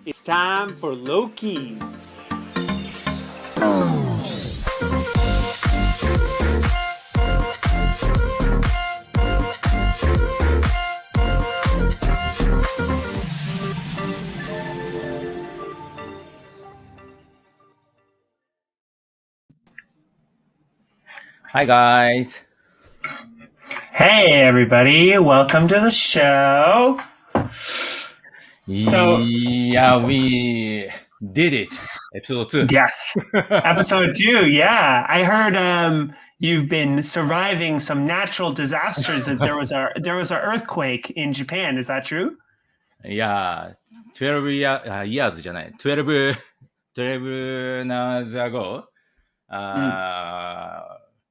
It's time for LOWKEYS. Hi guys. Hey everybody, welcome to the show. Yeah, we did it. Episode 2. Yes, episode 2. Yeah, I heard you've been surviving some natural disasters. That there was an earthquake in Japan. Is that true? Yeah, 12 years じゃない。12 years ago.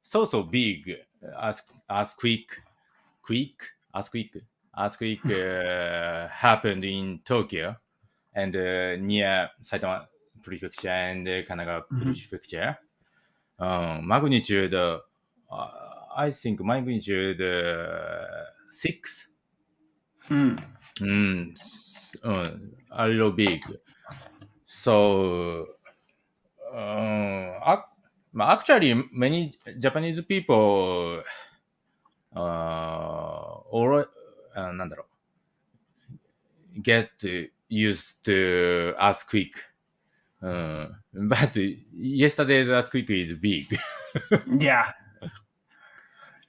So big earthquake happened in Tokyo and near Saitama Prefecture and Kanagawa Prefecture. Magnitude, I think magnitude 6. A little big. So, actually, many Japanese people get used to earthquake. But yesterday's earthquake is big. Yeah.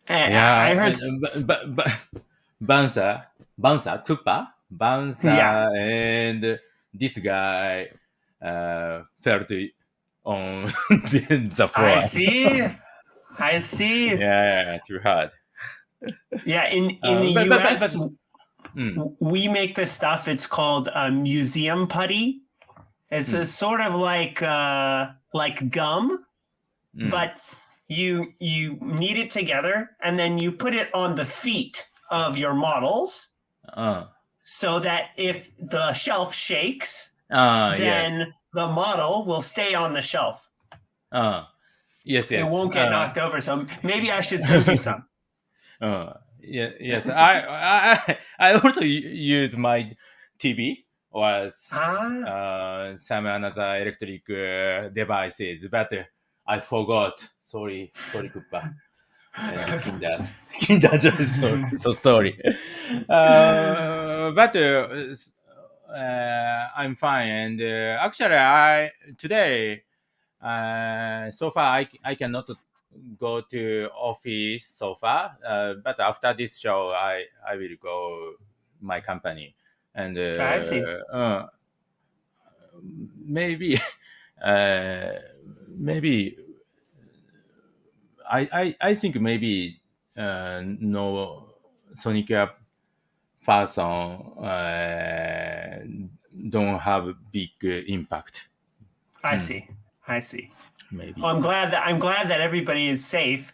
Yeah, I heard. Bouncer, and this guy fell on the floor. I see. Yeah, too hard. Yeah, in the US, we make this stuff. It's called museum putty. It's a sort of like gum, but you knead it together and then you put it on the feet of your models, so that if the shelf shakes, then the model will stay on the shelf. Yes. It won't get knocked over. So maybe I should send you some. Yes. I also use my TV or some another electric devices, but I forgot. Sorry, Kuppa. Kinder, so sorry. But I'm fine. And actually, today, so far, I cannot go to office so far. But after this show, I will go my company. And I see. Maybe I think maybe no Sonicware person don't have big impact. I see. Maybe. Well, I'm glad that everybody is safe.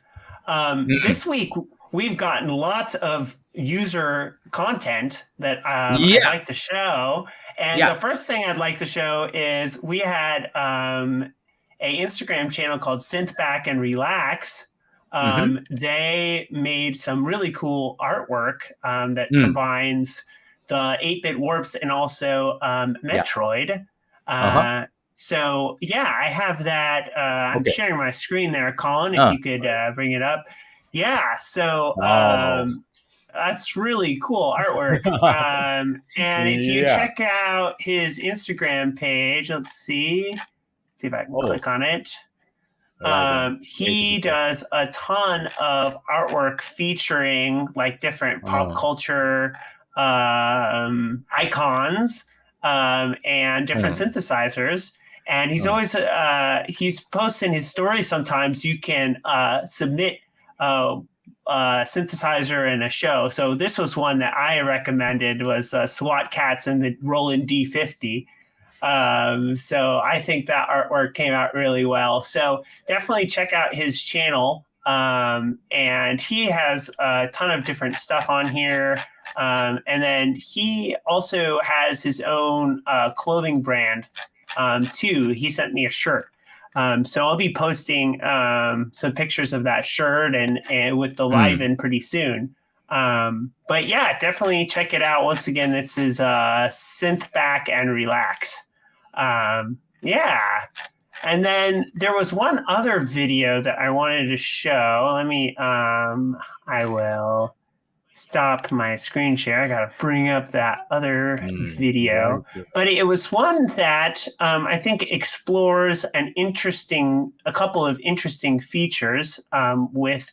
This week we've gotten lots of user content that I'd like to show. And the first thing I'd like to show is we had a Instagram channel called synthbackandrelax. They made some really cool artwork that combines the 8-bit warps and also METROID. So yeah, I have that. I'm sharing my screen there, Colin, if you could bring it up. Yeah, so that's really cool artwork. And if you check out his Instagram page, let's see if I can click on it. He does a ton of artwork featuring like different pop culture icons and different synthesizers. And he's always he's posting his stories. Sometimes you can submit synthesizer in a show. So this was one that I recommended, was SWAT Cats and the Roland D50. So I think that artwork came out really well. So definitely check out his channel. And he has a ton of different stuff on here. And then he also has his own clothing brand too. He sent me a shirt. So I'll be posting some pictures of that shirt and with the LIVEN pretty soon. But yeah, definitely check it out. Once again, this is Synth Back and Relax. Yeah. And then there was one other video that I wanted to show. Let me, I will stop my screen share. I got to bring up that other video. But it was one that I think explores a couple of interesting features with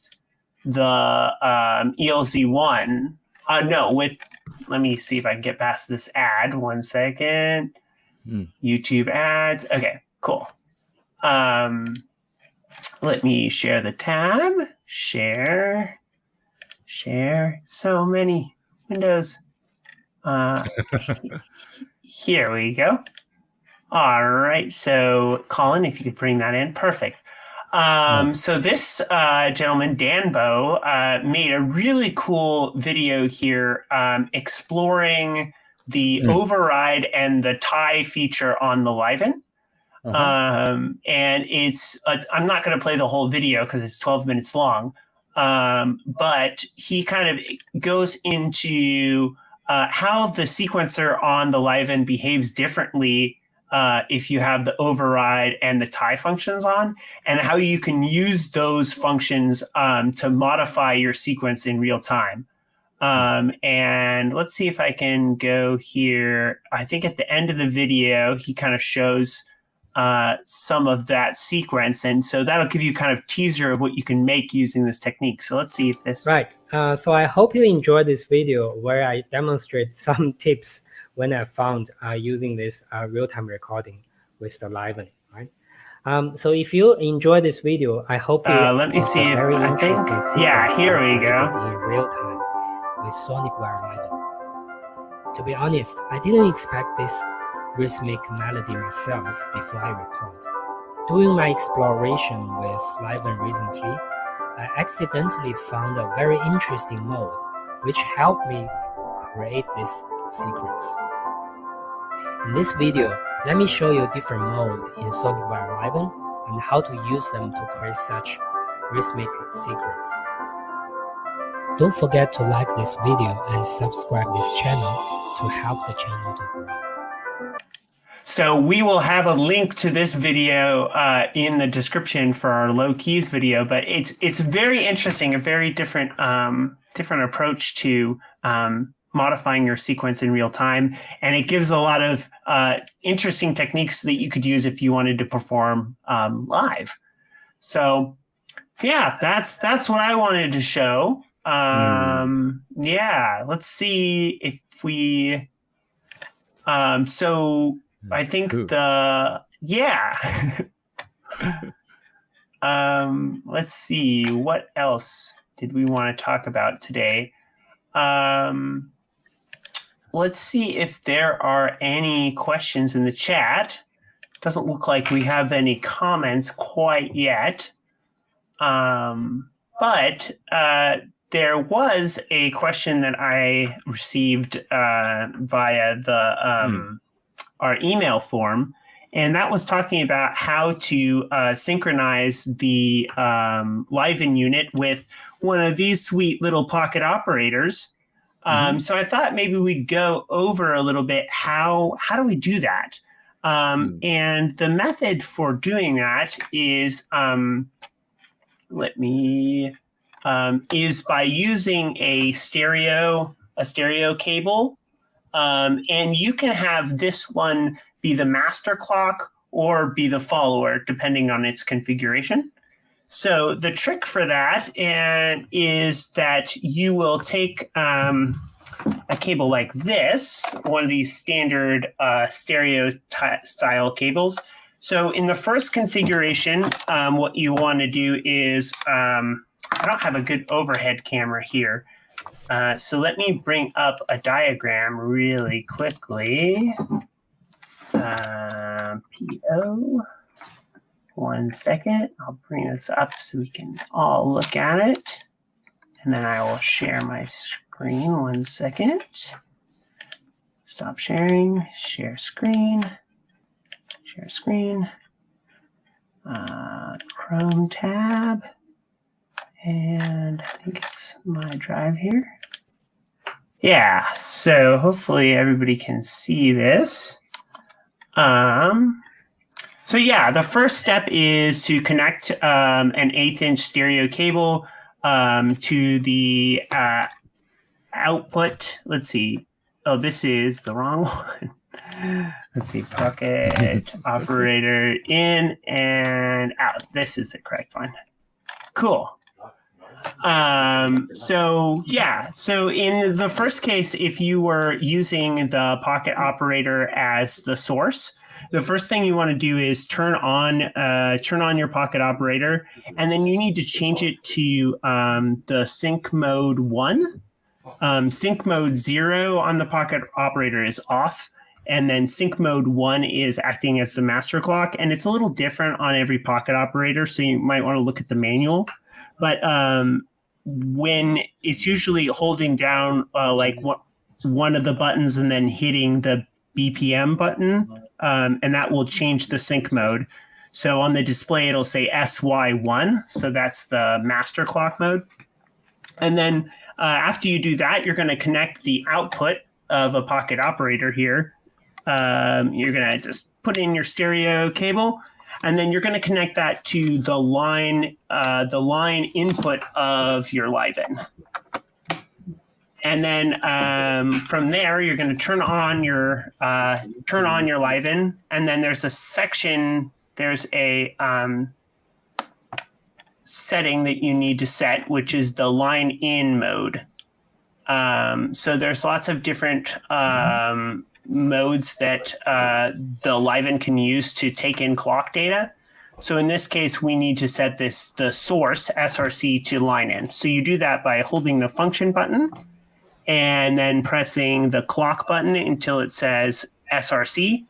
the ELZ1. Let me see if I can get past this ad. 1 second. YouTube ads. Okay, cool. Let me share the tab. Share. So many windows. Here we go. All right. So, Colin, if you could bring that in. Perfect. So this gentleman, Danbo, made a really cool video here exploring the override and the tie feature on the Liven. And it's I'm not going to play the whole video because it's 12 minutes long. But he kind of goes into how the sequencer on the Liven behaves differently if you have the override and the tie functions on, and how you can use those functions to modify your sequence in real time. And let's see if I can go here. I think at the end of the video, he kind of shows some of that sequence, and so that'll give you kind of teaser of what you can make using this technique. So let's see if this... Right. So I hope you enjoyed this video where I demonstrate some tips when I found using this real-time recording with the Liven, right? So if you enjoy this video, I hope you let me see if very I interesting think... sequence Yeah, here we go. in real time with Sonicware LIVEN. To be honest, I didn't expect this rhythmic melody myself before I record. Doing my exploration with Liven recently, I accidentally found a very interesting mode which helped me create this sequence. In this video, let me show you different modes in Sonicware LIVEN and how to use them to create such rhythmic sequence. Don't forget to like this video and subscribe this channel to help the channel to grow. So we will have a link to this video in the description for our LOWKEYS video, but it's very interesting, a very different approach to modifying your sequence in real time, and it gives a lot of interesting techniques that you could use if you wanted to perform live. So yeah, that's what I wanted to show. Yeah, let's see if we. So I think let's see, what else did we want to talk about today? Let's see if there are any questions in the chat. Doesn't look like we have any comments quite yet. But there was a question that I received via the our email form, and that was talking about how to synchronize the Liven unit with one of these sweet little pocket operators. So I thought maybe we'd go over a little bit how do we do that? And the method for doing that is is by using a stereo cable. And you can have this one be the master clock or be the follower, depending on its configuration. So the trick for that is that you will take a cable like this, one of these standard stereo style cables. So in the first configuration, what you want to do is, I don't have a good overhead camera here. So let me bring up a diagram really quickly. PO. 1 second. I'll bring this up so we can all look at it. And then I will share my screen. 1 second. Stop sharing. Share screen. Share screen. Chrome tab. And I think it's my drive here. Yeah, so hopefully everybody can see this. So yeah, the first step is to connect an 1/8-inch stereo cable to the output. Let's see. Oh, this is the wrong one. Let's see. Pocket operator in and out. This is the correct one. Cool. So in the first case, if you were using the pocket operator as the source, the first thing you want to do is turn on your pocket operator, and then you need to change it to the sync mode 1. Sync mode 0 on the pocket operator is off, and then sync mode 1 is acting as the master clock, and it's a little different on every pocket operator, so you might want to look at the manual. But when it's usually holding down one of the buttons and then hitting the BPM button, and that will change the sync mode. So on the display, it'll say SY1. So that's the master clock mode. And then after you do that, you're going to connect the output of a pocket operator here. You're going to just put in your stereo cable, and then you're going to connect that to the line input of your Liven. And then from there, you're going to turn on your Liven, and then there's a section. There's a setting that you need to set, which is the line in mode. So there's lots of different modes that the Liven can use to take in clock data. So in this case, we need to set the source SRC to line in. So you do that by holding the function button and then pressing the clock button until it says SRC.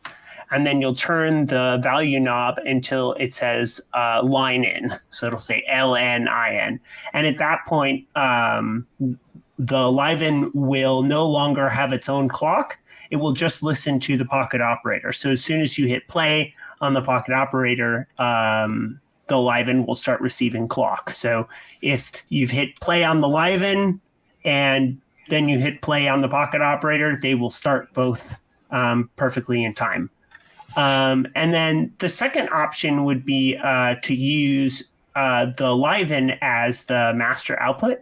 And then you'll turn the value knob until it says line in. So it'll say LNIN. And at that point, the Liven will no longer have its own clock. It will just listen to the pocket operator. So as soon as you hit play on the pocket operator, the Liven will start receiving clock. So if you've hit play on the Liven and then you hit play on the pocket operator, they will start both perfectly in time. And then the second option would be to use the Liven as the master output.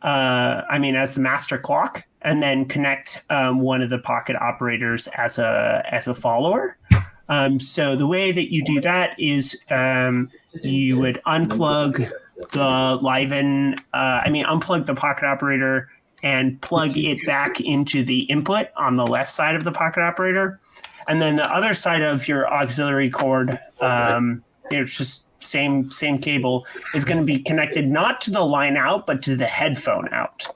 As the master clock, and then connect one of the pocket operators as a follower. So the way that you do that is you would unplug the Liven, unplug the pocket operator and plug it back into the input on the left side of the pocket operator. And then the other side of your auxiliary cord, it's just same cable, is going to be connected not to the line out, but to the headphone out.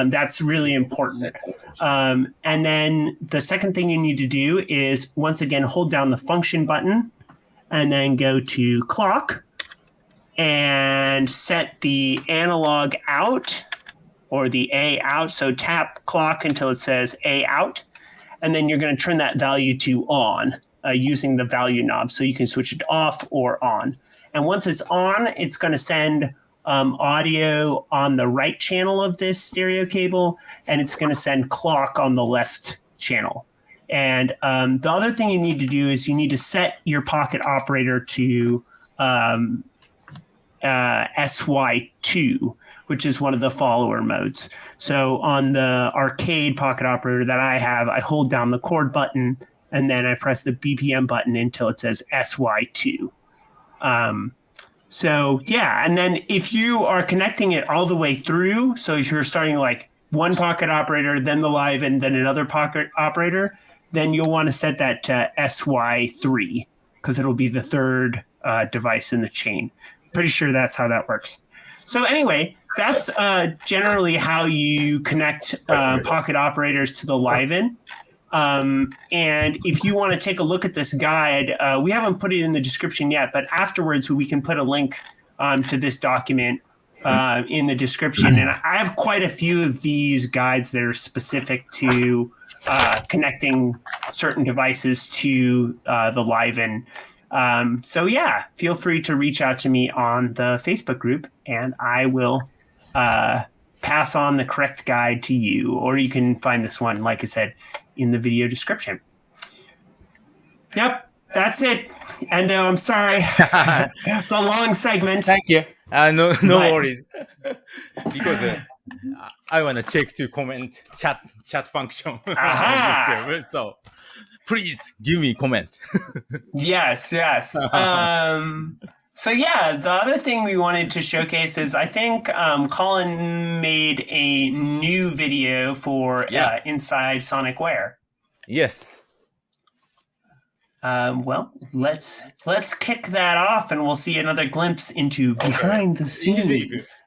That's really important. And then the second thing you need to do is, once again, hold down the function button and then go to clock and set the analog out or the A out. So tap clock until it says A out. And then you're going to turn that value to on using the value knob. So you can switch it off or on. And once it's on, it's going to send audio on the right channel of this stereo cable, and it's going to send clock on the left channel. And the other thing you need to do is you need to set your pocket operator to SY2, which is one of the follower modes. So on the arcade pocket operator that I have, I hold down the chord button and then I press the BPM button until it says SY2. And then if you are connecting it all the way through, so if you're starting like one pocket operator, then the Liven, then another pocket operator, then you'll want to set that to SY3 because it'll be the third device in the chain. Pretty sure that's how that works. So anyway, that's generally how you connect pocket operators to the Liven. And if you want to take a look at this guide, we haven't put it in the description yet, but afterwards we can put a link to this document in the description. And I have quite a few of these guides that are specific to connecting certain devices to the Liven. So yeah, feel free to reach out to me on the Facebook group, and I will pass on the correct guide to you, or you can find this one, like I said, in the video description. Yep, that's it. And I'm sorry, it's a long segment. Thank you. No worries. Because I want to check to comment chat function. So please give me comment. Yes. So yeah, the other thing we wanted to showcase is I think Colin made a new video for inside Sonicware. Yes. Well, let's kick that off, and we'll see another glimpse into behind the scenes.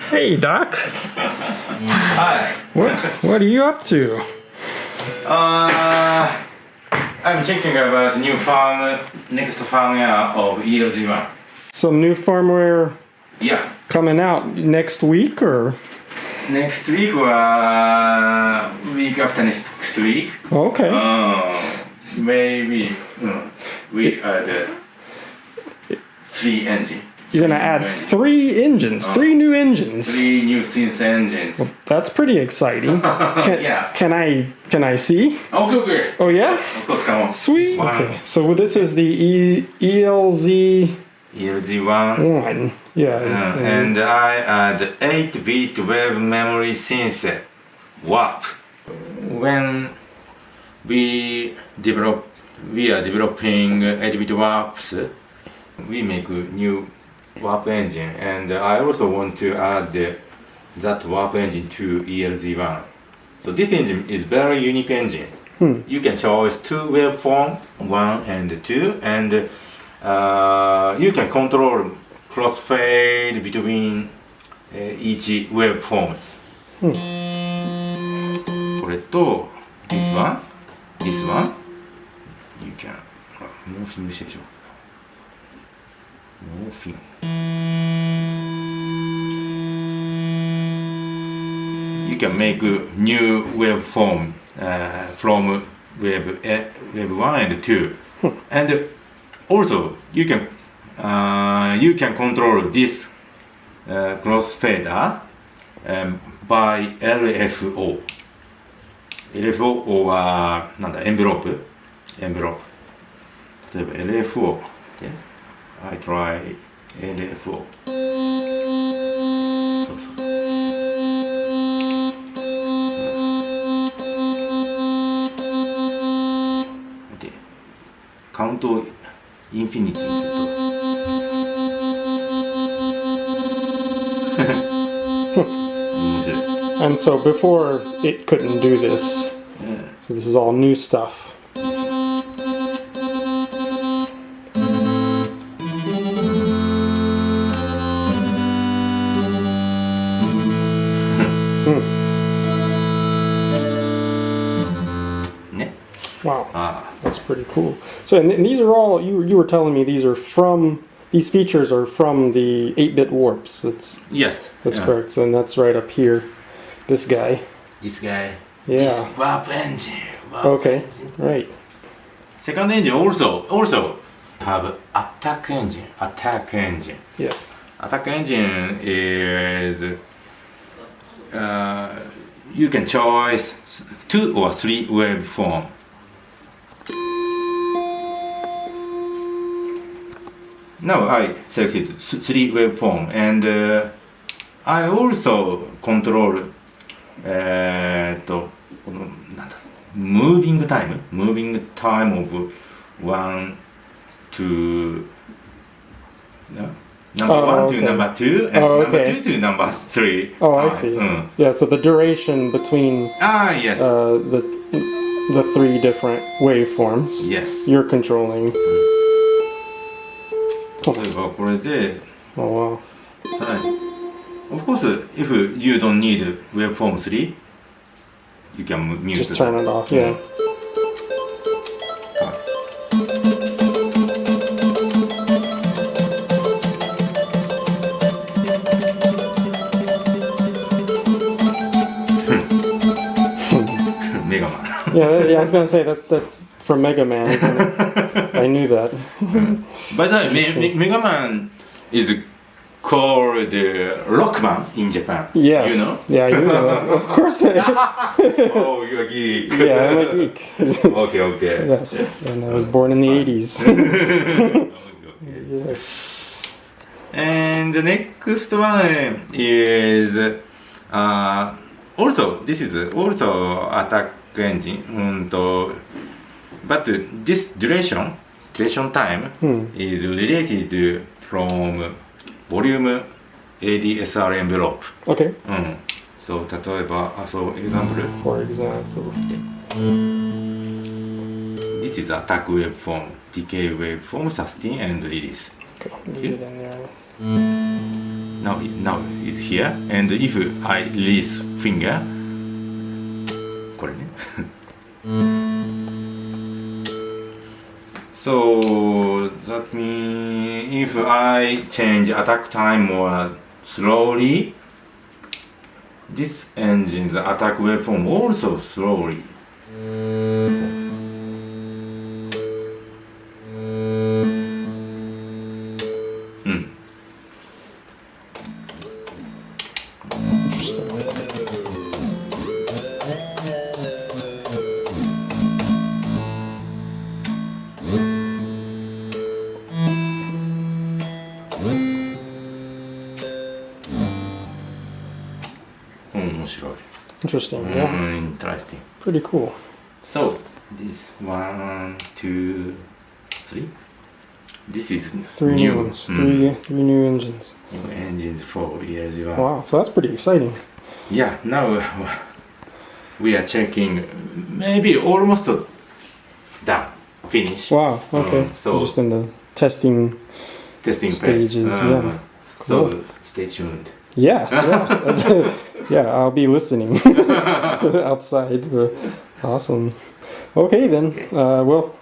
Hey, Doc. Hi. What are you up to? I'm checking about new next firmware of ELZ1. Some new firmware Yeah. coming out next week, or? Next week or week after next week. Okay. Maybe we add 3 engines. You're gonna add 3 engines, 3 new engines. 3 new synth engines. Well, that's pretty exciting. Yeah. Can I see? Okay. Oh yeah. Of course, come on. Sweet. Okay. So this is the ELZ1. ELZ1. Yeah. And I add 8-bit wave memory synth WAP. When we are developing 8-bit WAPs, we make new WAP engine, and I also want to add that WAP engine to ELZ1. So this engine is very unique engine. You can choose 2 waveform, 1 and 2, and you can control crossfade between each waveforms. これと this one, you can モーフィングしてでしょ。Morphing. You can make a new waveform from wave 1 and 2, and also you can control this crossfader by LFO. LFO はなんだエンベロープ。例えば LFO で。I try LFO. そうそう。で、カウントをインフィニティにすると。面白い。And so before it couldn't do this. So this is all new stuff. Wow, that's pretty cool. So, and these are all you were telling me these features are from the 8-bit warps. That's correct. So, and that's right up here. This guy. Yeah. This warp engine. Okay. Right. Second engine also have attack engine. Yes. Attack engine is you can choose 2 or 3 waveform. Now I selected 3 waveform, and I also control moving time of 1 to number 1 to number 2 and number 2 to number 3. Oh, I see. Yeah, so the duration between yes. the 3 different waveforms. Yes. You're controlling. 例えばこれで Oh wow. さらに Of course, if you don't need waveform 3, you can mute. Just turn it off, yeah. Mega Man. Yeah, I was gonna say that's from Mega Man, isn't it? I knew that. By the way, Mega Man is called Rockman in Japan. Yes. You know? Yeah, you know. Of course. Oh, you're a geek. Yeah, I'm a geek. Okay. Yes, and I was born in the 80s. Yes. And the next one is also, this is also attack engine. But this duration time is related from volume ADSR envelope. Okay. So, 例えば, example. For example. This is attack waveform, decay waveform, sustain and release. Okay, leave it in there. Now it's here, and if I release finger, これね. So that means if I change attack time more slowly, this engine's attack waveform also slowly. Interesting, yeah. Interesting. Pretty cool. So, this 1, 2, 3. This is three new. New ones. Three new engines. New engines for years. Wow, so that's pretty exciting. Yeah, now we are checking, maybe almost done, finished. Wow, okay. So just in the testing stages. Yeah. So cool. Stay tuned. Yeah. Yeah, I'll be listening outside. Awesome. Okay, then. Well,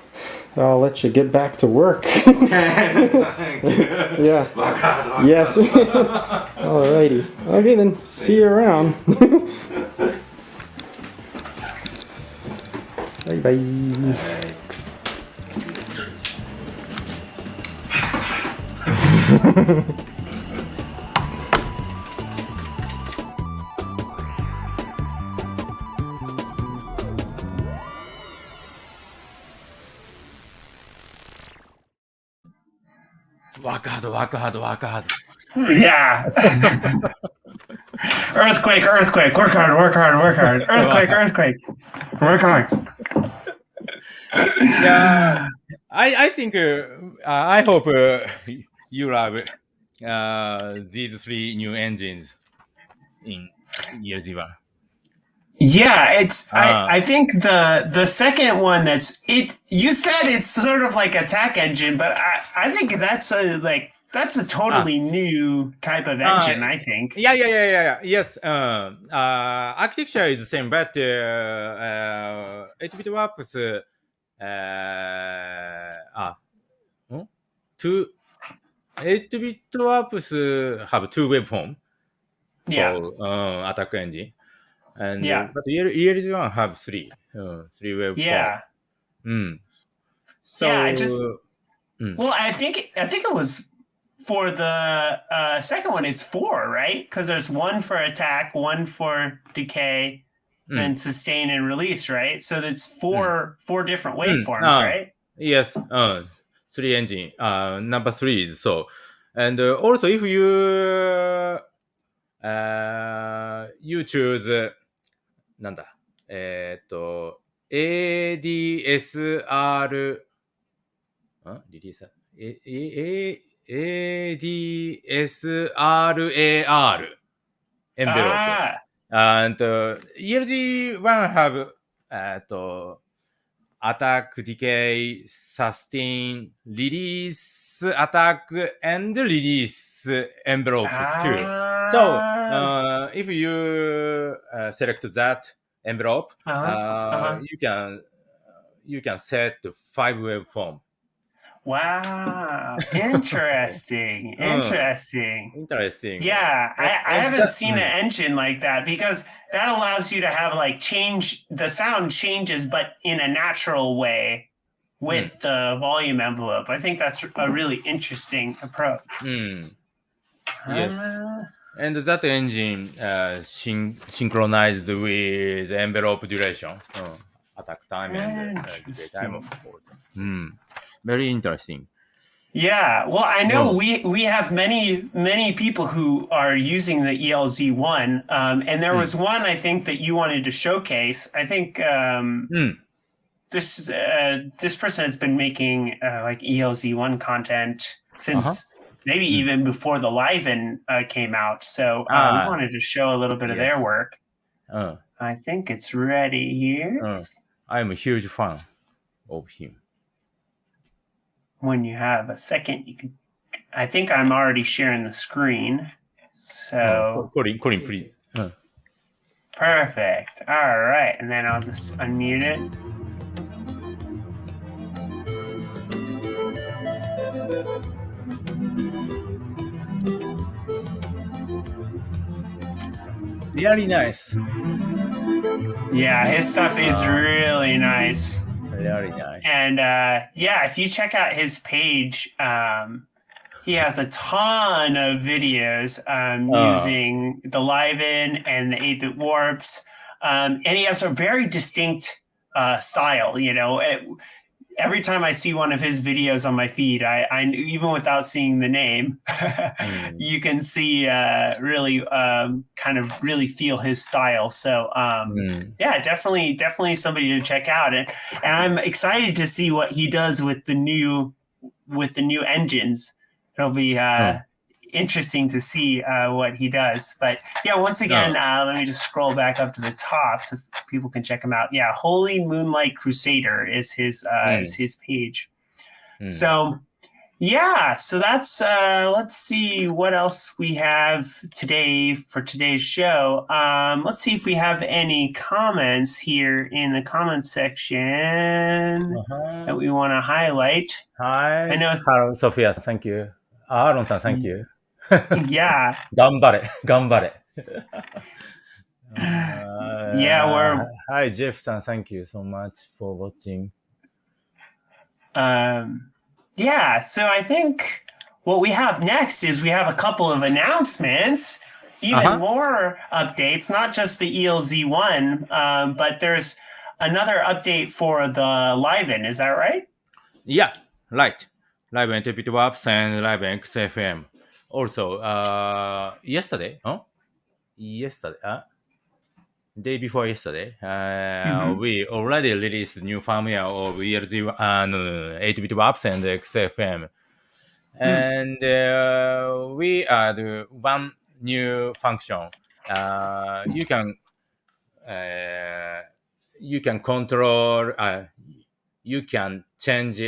I'll let you get back to work. Thank you. Yeah. Yes. Alrighty. Okay, then. See you around. Bye. Work hard. Yeah. Earthquake. Work hard. Earthquake. Work hard. Yeah. I think, I hope you love these three new engines in year 0. Yeah, it's. I think the second one you said it's sort of like attack engine, but I think that's a totally new type of engine. I think. Yeah. Yes. Architecture is the same, but 8-bit warps. 8-bit warps have 2 waveform for attack engine. And but EL1 have 3 waveform. Yeah. So yeah, well, I think it was for the second one. It's 4, right? Because there's 1 for attack, 1 for decay, and sustain and release, right? So that's 4 different waveforms, right? Yes. 3 engine. Number 3 is so. And also, if you choose なんだADSR リリース ADSRAR envelope. And ELG1 have attack, decay, sustain, release, attack, and release envelope too. So if you select that envelope, you can set the 5 waveform. Wow, interesting. Interesting. Yeah, I haven't seen an engine like that, because that allows you to have like change, the sound changes, but in a natural way with the volume envelope. I think that's a really interesting approach. Yes. And that engine synchronized with envelope duration, attack time and decay time also. Very interesting. Yeah, well, I know we have many people who are using the ELZ1, and there was one I think that you wanted to showcase. I think this person has been making like ELZ1 content since maybe even before the Liven came out. So we wanted to show a little bit of their work. I think it's ready here. I'm a huge fan of him. When you have a second, you can. I think I'm already sharing the screen. So Colin, please. Perfect. All right, and then I'll just unmute it. Really nice. Yeah, his stuff is really nice. Very nice. And if you check out his page, he has a ton of videos using the Liven and the 8-bit warps. And he has a very distinct style, you know. Every time I see one of his videos on my feed, I even without seeing the name, you can see really kind of really feel his style. So definitely somebody to check out. And I'm excited to see what he does with the new engines. It'll be interesting to see what he does. But yeah, once again, let me just scroll back up to the top so people can check him out. Yeah, Holymoonlightcrusader is his page. So yeah, so that's let's see what else we have today for today's show. Let's see if we have any comments here in the comment section that we want to highlight. Hi. I know. Hello, Sophia. Thank you. Aaron-san, thank you. Yeah. 頑張れ。Yeah, Hi, Jeff-san. Thank you so much for watching. Yeah, so I think what we have next is we have a couple of announcements, even more updates, not just the ELZ1, but there's another update for the Liven. Is that right? Yeah, right. Liven 8-bit warps and Liven XFM. Also, yesterday, day before yesterday, we already released new firmware of ELZ 8-bit warps and XFM. And we add one new function. You can control, you can change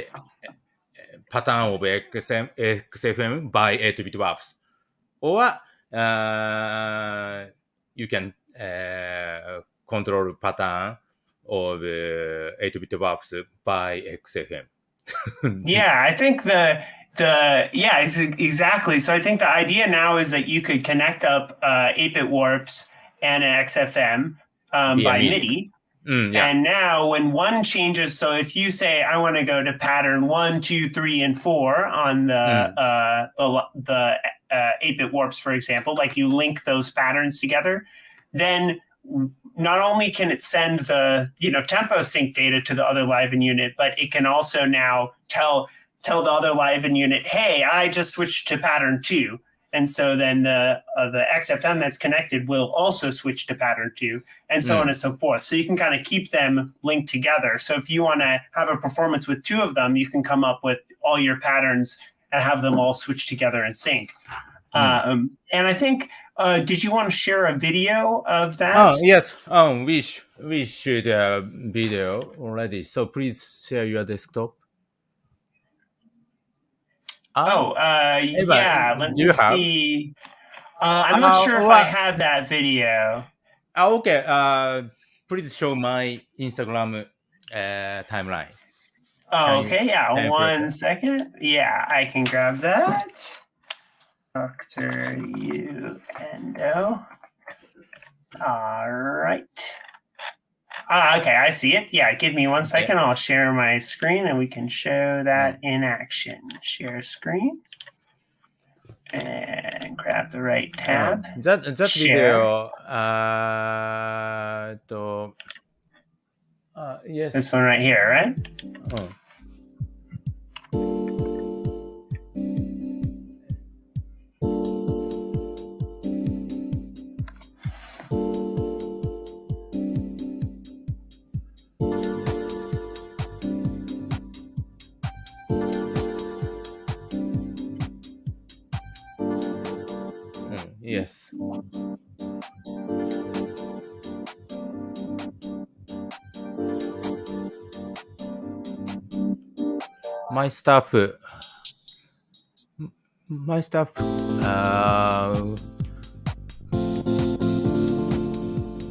pattern of XFM by 8-bit warps, or you can control pattern of 8-bit warps by XFM. Yeah, I think exactly. So I think the idea now is that you could connect up 8-bit warps and an XFM by MIDI. And now when one changes, so if you say I want to go to pattern 1, 2, 3, and 4 on the 8-bit warps, for example, like you link those patterns together, then not only can it send the tempo sync data to the other Liven unit, but it can also now tell the other Liven unit, hey, I just switched to pattern 2. And so then the XFM that's connected will also switch to pattern 2, and so on and so forth. So you can kind of keep them linked together. So if you want to have a performance with 2 of them, you can come up with all your patterns and have them all switch together and sync. And I think, did you want to share a video of that? Oh, yes. We should video already. So please share your desktop. Yeah, let me see. I'm not sure if I have that video. Okay. Please show my Instagram timeline. Okay, yeah. 1 second. Yeah, I can grab that. Dr. Endo. All right. Okay, I see it. Yeah, give me 1 second. I'll share my screen and we can show that in action. Share screen. And grab the right tab. That video. Yes. This one right here, right? Yes. My stuff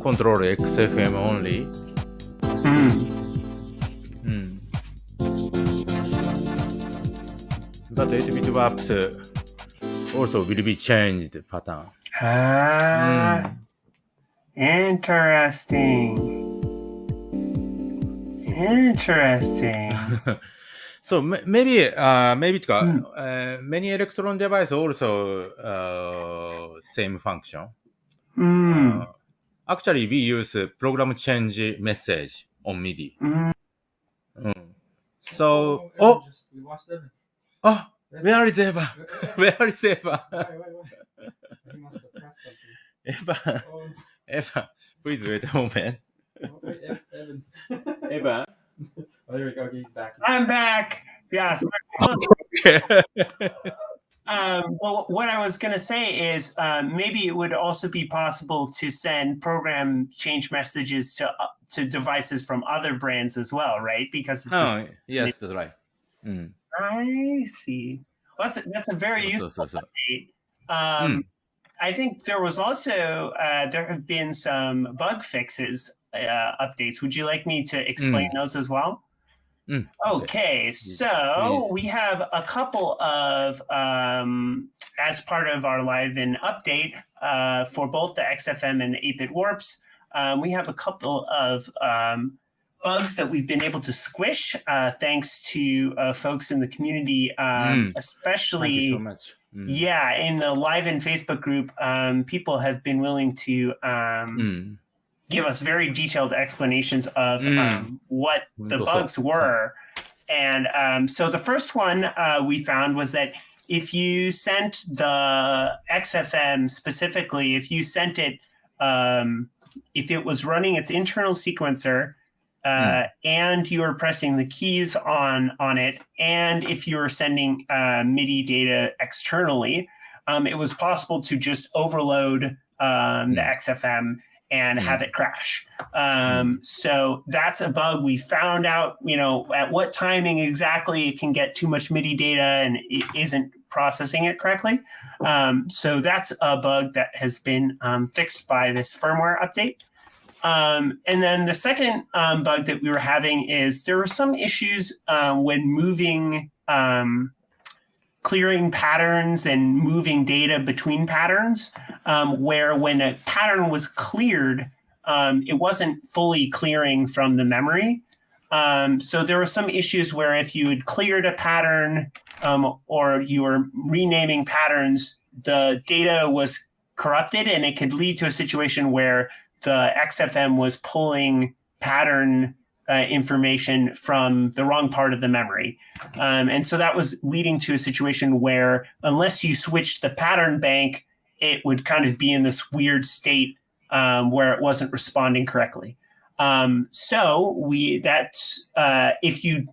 control XFM only. But 8-bit warps also will be changed pattern. Interesting. So maybe many electron device also same function. Actually, we use program change message on MIDI. So, we lost it. Where is Eva? Where is Eva? He must have pressed something. Eva, please wait a moment. Evan. Eva. Oh, there we go. He's back. I'm back. Yes. Okay. Well, what I was going to say is maybe it would also be possible to send program change messages to devices from other brands as well, right? Because it's yes, that's right. I see. Well, that's a very useful update. I think there was also there have been some bug fixes updates. Would you like me to explain those as well? Okay, so we have a couple of as part of our LIVEN update for both the XFM and the 8-bit warps. We have a couple of bugs that we've been able to squish thanks to folks in the community, especially. Thank you so much. Yeah, in the LIVEN Facebook group, people have been willing to give us very detailed explanations of what the bugs were. And so the first one we found was that if you sent the XFM specifically, if you sent it, if it was running its internal sequencer, and you were pressing the keys on it, and if you were sending MIDI data externally, it was possible to just overload the XFM and have it crash. So that's a bug. We found out, at what timing exactly it can get too much MIDI data and it isn't processing it correctly. So that's a bug that has been fixed by this firmware update. And then the second bug that we were having is there were some issues when moving, clearing patterns and moving data between patterns, where when a pattern was cleared, it wasn't fully clearing from the memory. So there were some issues where if you had cleared a pattern or you were renaming patterns, the data was corrupted, and it could lead to a situation where the XFM was pulling pattern information from the wrong part of the memory. And so that was leading to a situation where unless you switched the pattern bank, it would kind of be in this weird state where it wasn't responding correctly. So if you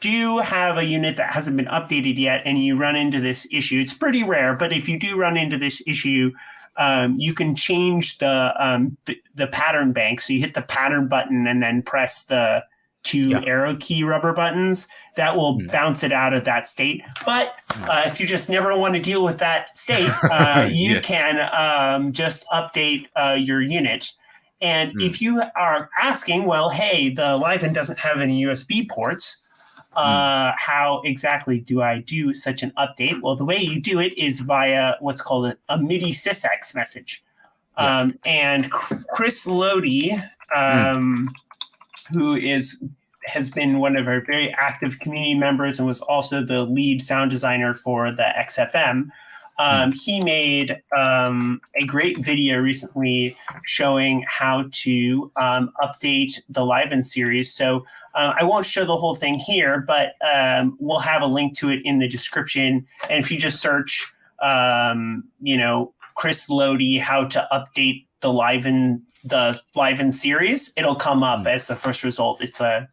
do have a unit that hasn't been updated yet and you run into this issue, it's pretty rare, but if you do run into this issue, you can change the pattern bank. So you hit the pattern button and then press the 2 arrow key rubber buttons that will bounce it out of that state. But if you just never want to deal with that state, you can just update your unit. And if you are asking, well, hey, the Liven doesn't have any USB ports, how exactly do I do such an update? Well, the way you do it is via what's called a MIDI sysx message. And Chris Lodi, who has been one of our very active community members and was also the lead sound designer for the XFM, he made a great video recently showing how to update the Liven series. So I won't show the whole thing here, but we'll have a link to it in the description. And if you just search, Chris Lodi, how to update the Liven series, it'll come up as the first result. It's has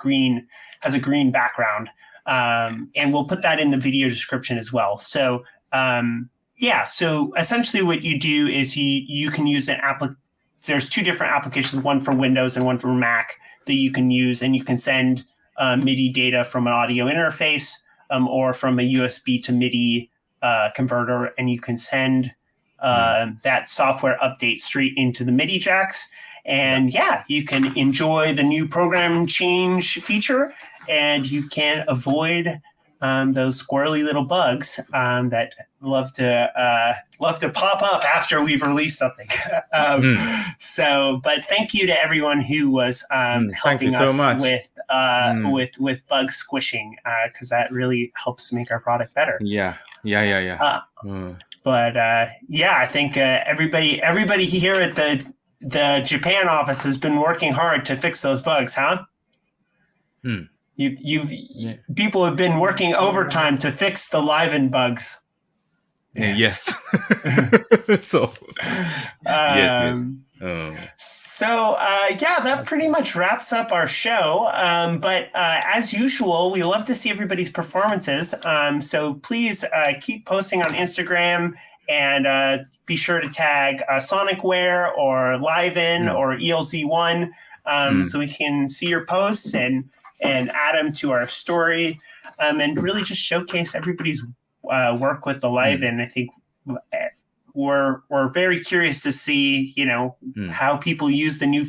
a green background. And we'll put that in the video description as well. So, so essentially what you do is you can use there's 2 different applications, one for Windows and one for Mac that you can use, and you can send MIDI data from an audio interface or from a USB to MIDI converter, and you can send that software update straight into the MIDI jacks. And you can enjoy the new program change feature, and you can avoid those squirrely little bugs that love to pop up after we've released something. But thank you to everyone who was helping us with bug squishing, because that really helps make our product better. But I think everybody here at the Japan office has been working hard to fix those bugs, huh? People have been working overtime to fix the Liven bugs. Yes. So that pretty much wraps up our show. But as usual, we love to see everybody's performances. So please keep posting on Instagram, and be sure to tag Sonicware or Liven or ELZ1 so we can see your posts and add them to our story, and really just showcase everybody's work with the Liven. I think we're very curious to see, how people use the new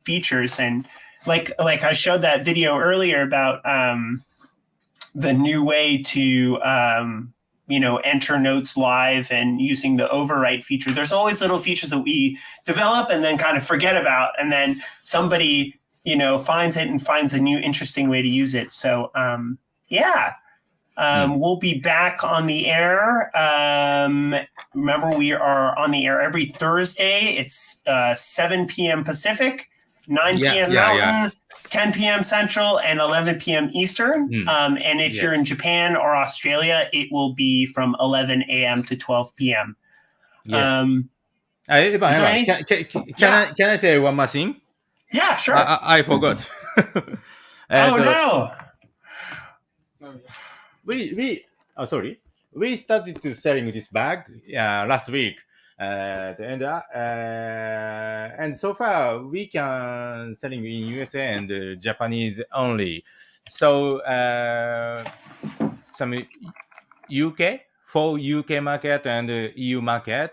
features. And like I showed that video earlier about the new way to enter notes live and using the overwrite feature. There's always little features that we develop and then kind of forget about, and then somebody finds it and finds a new interesting way to use it. So we'll be back on the air. Remember, we are on the air every Thursday. It's 7 p.m. Pacific, 9 p.m. Mountain, 10 p.m. Central, and 11 p.m. Eastern. And if you're in Japan or Australia, it will be from 11 a.m. to 12 p.m. Yes. Can I say one more thing? Yeah, sure. I forgot. No. We started to selling this bag last week, and so far we can selling in USA and Japanese only. So some UK market and EU market.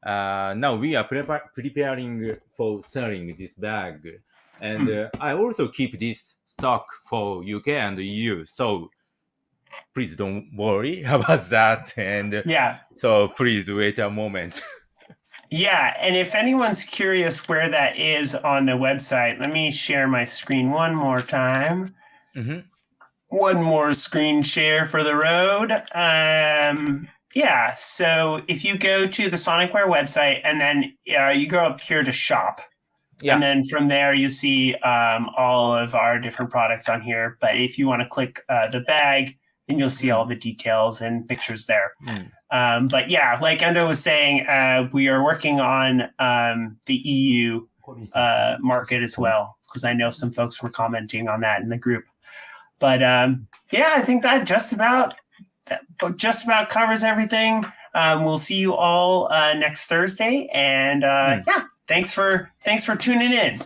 Now we are preparing for selling this bag, and I also keep this stock for UK and EU. So please don't worry about that. And so please wait a moment. And if anyone's curious where that is on the website, let me share my screen one more time. One more screen share for the road. So if you go to the Sonicware website, and then you go up here to shop, and then from there you see all of our different products on here. But if you want to click the bag, then you'll see all the details and pictures there. But like Endo was saying, we are working on the EU market as well, because I know some folks were commenting on that in the group. But I think that just about covers everything. We'll see you all next Thursday, and thanks for tuning in.